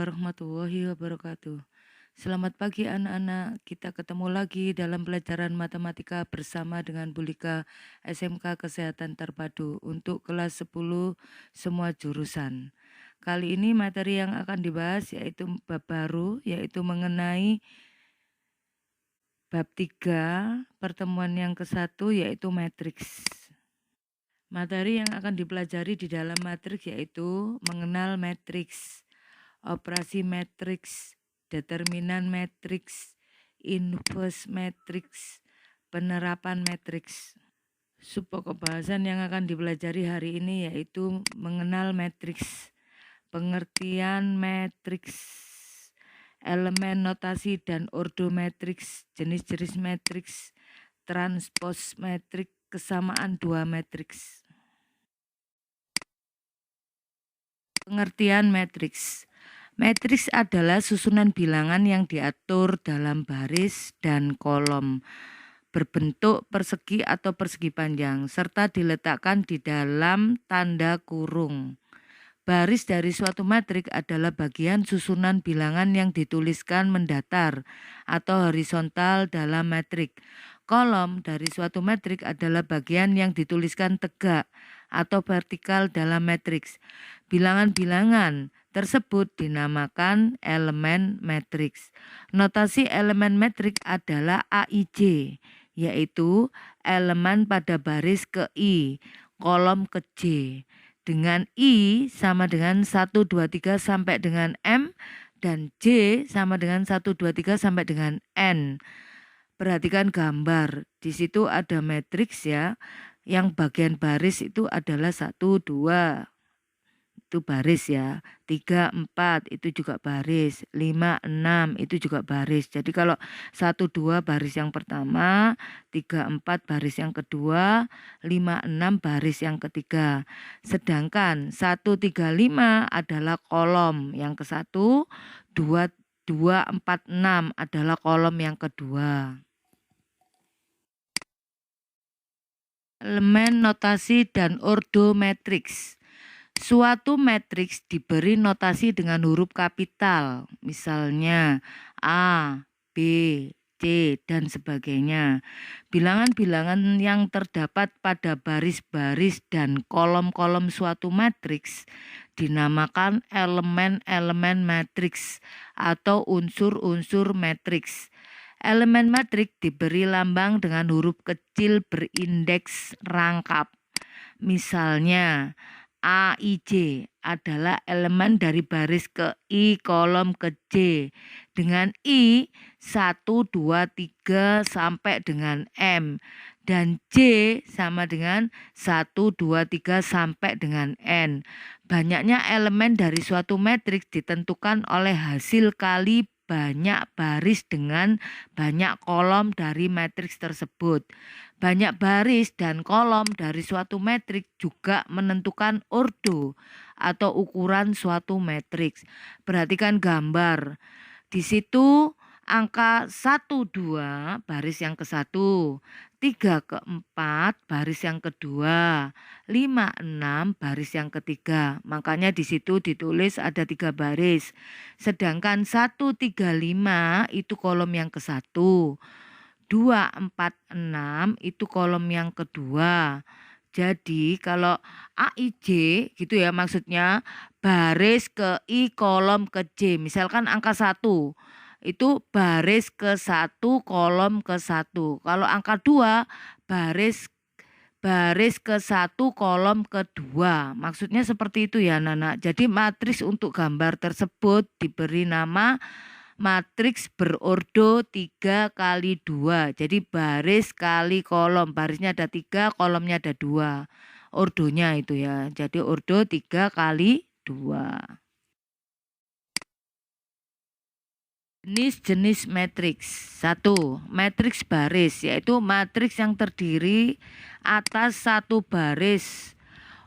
warahmatullahi wabarakatuh. Selamat pagi anak-anak, kita ketemu lagi dalam pelajaran matematika bersama dengan Bulika SMK Kesehatan Terpadu untuk kelas 10 semua jurusan. Kali ini materi yang akan dibahas yaitu bab baru, yaitu mengenai bab 3, pertemuan yang ke-1 yaitu matriks. Materi yang akan dipelajari di dalam matriks yaitu mengenal matriks, operasi matriks, determinan matriks, inverse matriks, penerapan matriks. Subpokok bahasan yang akan dipelajari hari ini yaitu mengenal matriks, pengertian matriks, elemen notasi dan ordo matriks, jenis-jenis matriks, transpose matriks, kesamaan dua matriks. Pengertian matriks. Matriks adalah susunan bilangan yang diatur dalam baris dan kolom, berbentuk persegi atau persegi panjang, serta diletakkan di dalam tanda kurung. Baris dari suatu matriks adalah bagian susunan bilangan yang dituliskan mendatar atau horizontal dalam matriks. Kolom dari suatu matriks adalah bagian yang dituliskan tegak atau vertikal dalam matriks. Bilangan-bilangan tersebut dinamakan elemen matriks. Notasi elemen matriks adalah AIJ, yaitu elemen pada baris ke I, kolom ke J. Dengan I sama dengan 1, 2, 3 sampai dengan M, dan J sama dengan 1, 2, 3 sampai dengan N. Perhatikan gambar, di situ ada matriks ya, yang bagian baris itu adalah 1, 2, itu baris ya, 3, 4 itu juga baris, 5, 6 itu juga baris. Jadi kalau 1, 2 baris yang pertama, 3, 4 baris yang kedua, 5, 6 baris yang ketiga. Sedangkan 1, 3, 5 adalah kolom yang ke-1, 2, 2, 4, 6 adalah kolom yang kedua. Elemen notasi dan ordo matriks. Suatu matriks diberi notasi dengan huruf kapital, misalnya A, B, C, dan sebagainya. Bilangan-bilangan yang terdapat pada baris-baris dan kolom-kolom suatu matriks dinamakan elemen-elemen matriks atau unsur-unsur matriks. Elemen matriks diberi lambang dengan huruf kecil berindeks rangkap. Misalnya, AIJ adalah elemen dari baris ke I, kolom ke J. Dengan I, 1, 2, 3 sampai dengan M. Dan J sama dengan 1, 2, 3 sampai dengan N. Banyaknya elemen dari suatu matriks ditentukan oleh hasil kali banyak baris dengan banyak kolom dari matriks tersebut. Banyak baris dan kolom dari suatu matriks juga menentukan ordo atau ukuran suatu matriks. Perhatikan gambar. Di situ angka 1, 2 baris yang ke-1, 3 ke 4 baris yang kedua, 5, 6 baris yang ketiga. Makanya di situ ditulis ada 3 baris. Sedangkan 1, 3, 5 itu kolom yang ke-1. 2, 4, 6 itu kolom yang kedua. Jadi kalau AIJ gitu ya, maksudnya baris ke I, kolom ke J. Misalkan angka 1 itu baris ke 1, kolom ke 1. Kalau angka 2 baris ke 1, kolom ke 2. Maksudnya seperti itu ya anak-anak. Jadi matriks untuk gambar tersebut diberi nama matriks berordo 3 kali 2. Jadi baris kali kolom. Barisnya ada 3, kolomnya ada 2. Ordonya itu ya. Jadi ordo 3 kali 2. Jenis-jenis matriks. 1. Matriks baris, yaitu matriks yang terdiri atas satu baris.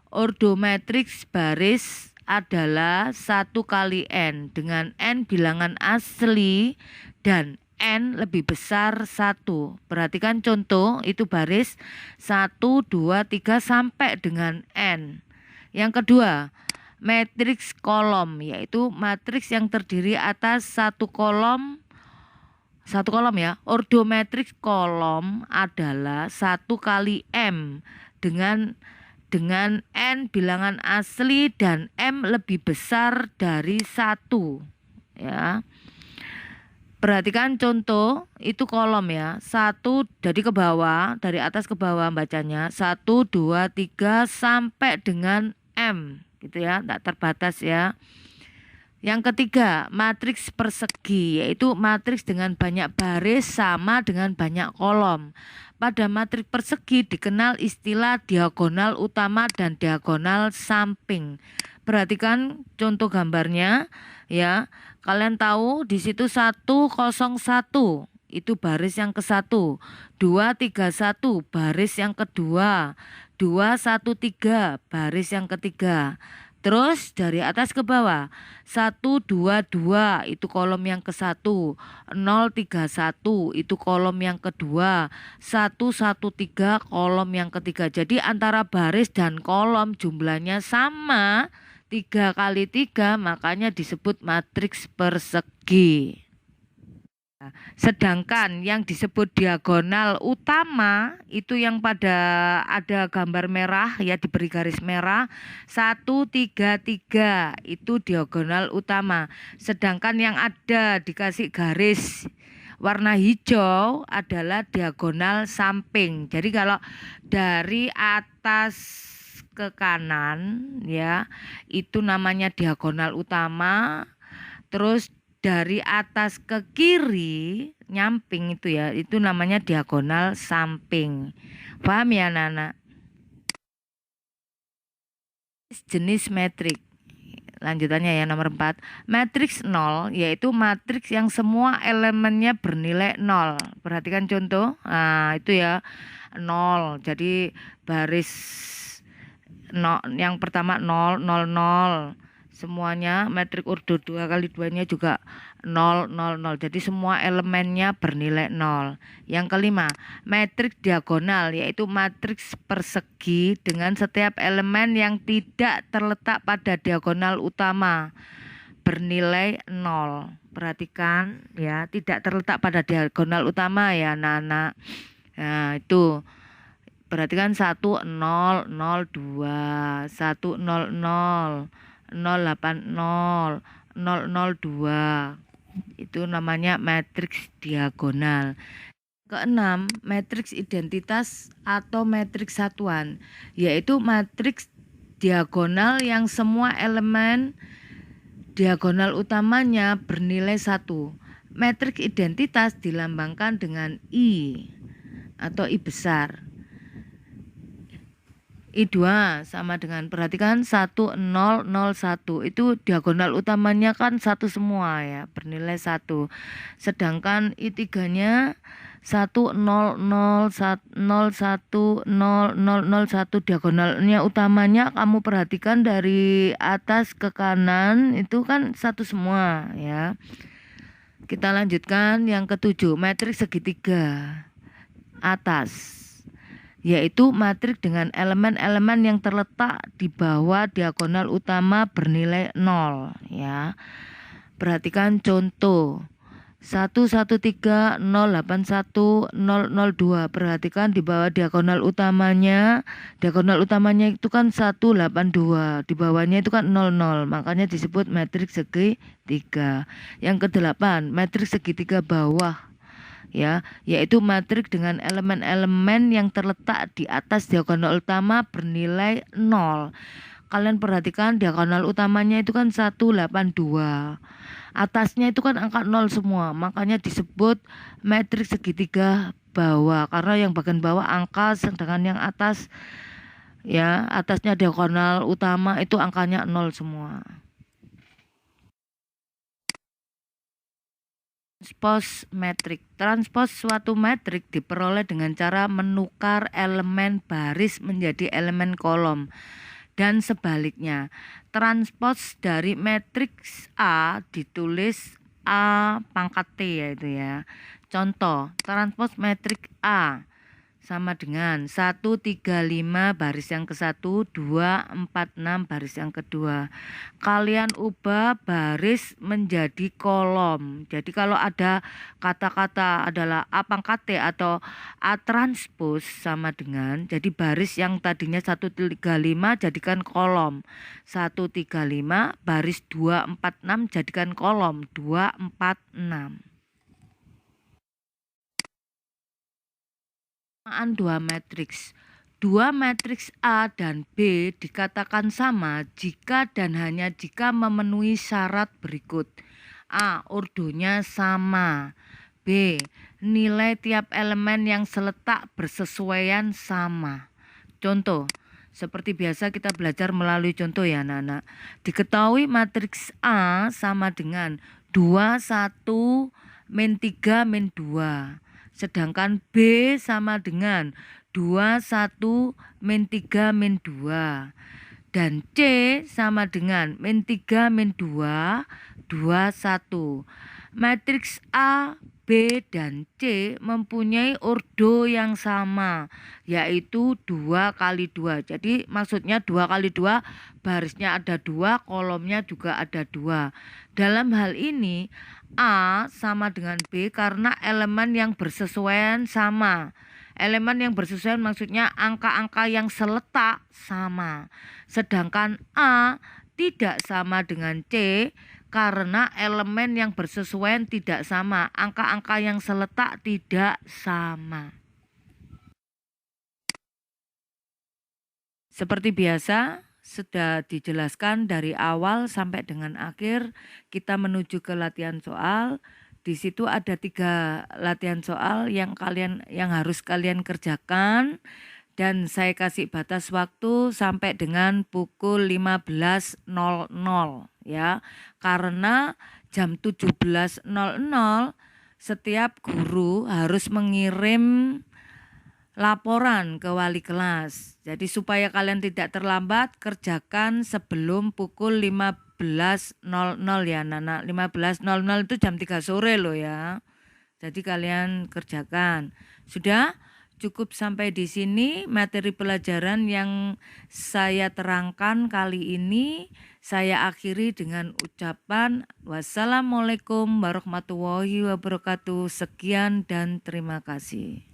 Ordo matriks baris adalah 1 kali N dengan N bilangan asli dan N lebih besar 1. Perhatikan contoh, itu baris 1, 2, 3 sampai dengan N. Yang kedua, matriks kolom, yaitu matriks yang terdiri atas satu kolom ya. Ordo matriks kolom adalah 1 kali M dengan n bilangan asli dan M lebih besar dari 1 ya. Perhatikan contoh, itu kolom ya. 1 dari ke bawah, dari atas ke bawah bacanya. 1, 2, 3 sampai dengan M gitu ya, tidak terbatas ya. Yang ketiga, matriks persegi, yaitu matriks dengan banyak baris sama dengan banyak kolom. Pada matriks persegi dikenal istilah diagonal utama dan diagonal samping. Perhatikan contoh gambarnya ya. Kalian tahu di situ 101 itu baris yang ke-1, 231 baris yang kedua, 213 baris yang ketiga. Terus dari atas ke bawah 122 itu kolom yang ke-1, 031 itu kolom yang kedua, 113 kolom yang ketiga. Jadi antara baris dan kolom jumlahnya sama, 3 kali 3, makanya disebut matriks persegi. Sedangkan yang disebut diagonal utama itu yang pada ada gambar merah ya, diberi garis merah 133 itu diagonal utama. Sedangkan yang ada dikasih garis warna hijau adalah diagonal samping. Jadi kalau dari atas ke kanan ya itu namanya diagonal utama. Terus dari atas ke kiri nyamping itu ya, itu namanya diagonal samping. Paham ya anak-anak? Jenis metrik. Lanjutannya ya, nomor 4. Matriks 0 yaitu matriks yang semua elemennya bernilai 0. Perhatikan contoh. Nah, itu ya 0. Jadi baris yang pertama 0, 0, 0. Semuanya metrik ordo 2 kali 2-nya juga 0, 0, 0. Jadi semua elemennya bernilai 0. Yang kelima, matriks diagonal yaitu matriks persegi dengan setiap elemen yang tidak terletak pada diagonal utama bernilai 0. Perhatikan ya, tidak terletak pada diagonal utama ya anak-anak. Nah, itu perhatikan 1, 0, 0, 2, 1, 0, 0. 080, 002 itu namanya matriks diagonal. Keenam, matriks identitas atau matriks satuan, yaitu matriks diagonal yang semua elemen diagonal utamanya bernilai 1. Matriks identitas dilambangkan dengan I atau I besar. I2 sama dengan, perhatikan 1001 itu diagonal utamanya kan 1 semua ya, bernilai 1. Sedangkan I3 nya 100101001 diagonalnya utamanya kamu perhatikan dari atas ke kanan itu kan 1 semua ya. Kita lanjutkan yang ke-7, matriks segitiga atas, yaitu matriks dengan elemen-elemen yang terletak di bawah diagonal utama bernilai 0 ya. Perhatikan contoh 113081 002. Perhatikan di bawah diagonal utamanya itu kan 182, di bawahnya itu kan 00, makanya disebut matriks segitiga. Yang ke-8, matriks segitiga bawah ya, yaitu matriks dengan elemen-elemen yang terletak di atas diagonal utama bernilai 0. Kalian perhatikan diagonal utamanya itu kan 182. Atasnya itu kan angka 0 semua, makanya disebut matriks segitiga bawah karena yang bagian bawah angka, sedangkan yang atas ya, atasnya diagonal utama itu angkanya 0 semua. Transpos metrik. Transpos suatu metrik diperoleh dengan cara menukar elemen baris menjadi elemen kolom dan sebaliknya. Transpos dari matriks A ditulis A pangkat T yaitu ya. Contoh, transpos metrik A sama dengan 135 baris yang ke-1, 246 baris yang kedua. Kalian ubah baris menjadi kolom. Jadi kalau ada kata-kata adalah A pangkat T atau A transpose sama dengan, jadi baris yang tadinya 135 jadikan kolom. 135 baris 246 jadikan kolom 246. Dua matriks. Dua matriks A dan B dikatakan sama jika dan hanya jika memenuhi syarat berikut. A. Ordonya sama. B. Nilai tiap elemen yang seletak bersesuaian sama. Contoh, seperti biasa kita belajar melalui contoh ya anak-anak. Diketahui matriks A sama dengan 2, 1, min 3, min 2. Sedangkan B sama dengan 2, 1, min 3, min 2. Dan C sama dengan min 3, min 2, 2, 1. Matriks A, B, dan C mempunyai ordo yang sama, yaitu 2 kali 2. Jadi maksudnya 2 kali 2, barisnya ada 2, kolomnya juga ada 2. Dalam hal ini, A sama dengan B karena elemen yang bersesuaian sama. Elemen yang bersesuaian maksudnya angka-angka yang seletak sama. Sedangkan A tidak sama dengan C karena elemen yang bersesuaian tidak sama. Angka-angka yang seletak tidak sama. Seperti biasa, sudah dijelaskan dari awal sampai dengan akhir. Kita menuju ke latihan soal. Di situ ada 3 latihan soal yang harus kalian kerjakan, dan saya kasih batas waktu sampai dengan pukul 15.00 ya. Karena jam 17.00 setiap guru harus mengirim laporan ke wali kelas. Jadi supaya kalian tidak terlambat, kerjakan sebelum pukul 15.00 ya anak-anak. 15.00 itu jam 3 sore loh ya. Jadi kalian kerjakan. Sudah cukup sampai di sini materi pelajaran yang saya terangkan kali ini. Saya akhiri dengan ucapan wassalamualaikum warahmatullahi wabarakatuh. Sekian dan terima kasih.